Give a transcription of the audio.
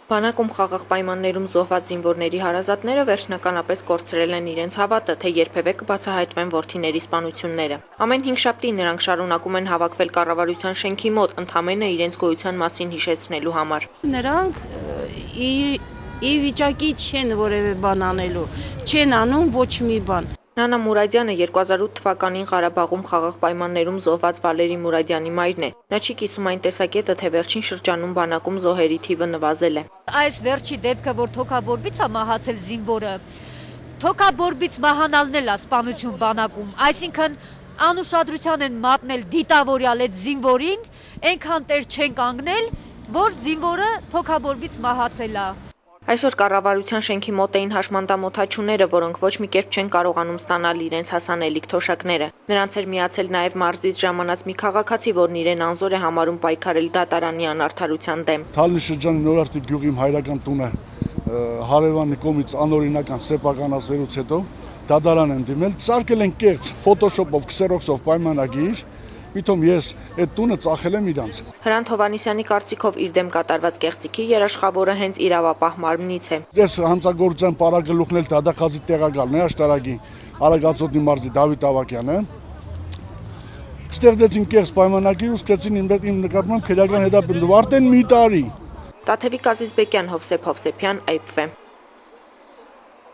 Բանակում խաղաղ պայմաններում զոհված զինվորների հարազատները վերջնականապես կորցրել են իրենց հավատը, թե երբևէ կբացահայտվեն որդիների սպանությունները։ Ամեն հինգշաբթի նրանք շարունակում են հավաքվել կառավարության շենքի մոտ, ընդամենը իրենց գոյության մասին հիշեցնելու համար։ Նրանք ի վիճակի չեն որևէ բան անելու, չեն անում ոչ մի բան։ Նանա Մուրադյանը 2008 թվականին Ղարաբաղում խաղաղ պայմաններում զոհված Վալերի Մուրադյանի մայրն է։ Նա չի կիսում այն տեսակետը, թե վերջին շրջանում բանակում զոհերի թիվը նվազել է։ Այս վերջի դեպքը, որ թոքաբորբից է մահացել զինվորը, թոքաբորբից մահանալն էլ է սպանություն բանակում, այսինքն անուշադրության են մատնել դիտավորյալ այդ զինվորին, այնքան տեր չեն կանգնել, որ զինվորը թոքաբորբից մահացել է։ Այսօր կառավարության շենքի մոտ էին հաշմանդամոթաչուները, որոնք ոչ մի կերպ չեն կարողանում ստանալ իրենց հասանելիք թոշակները։ Նրանց էր միացել նաև մարզից ժամանած մի քաղաքացի, որն իրեն անզոր է համարում պայքարել դատարանի անարդարության դեմ։ Թալնի շրջանի Նորարդի գյուղի իմ հայրական տունը հարևանի կողմից անօրինական սեփականացվելուց հետո դատարան են դիմել, ծարկել են կեղծ ֆոտոշոպով, քսերոքսով պայմանագիր։ Միտոմ ես այդ տունը ծախել եմ իրանց։ Հրանտ Հովանեսյանի կարծիքով իր դեմ կատարված կեղծիքի երաշխավորը հենց իրավապահ մարմնից է։ Ես հանցագործության պարագլուխն էլ դադախազի տեղակալն է աշտարակի Արագածոտնի մարզի Դավիթ Ավակյանը։ Ստեղծեցին կեղծ պայմանագիր ու ստեցին իմ նկատմամբ քրեական հետապնդում արդեն մի տարի։ Տաթևիկ Ազիզբեկյան, Հովսեփ Հովսեփյան, IPV։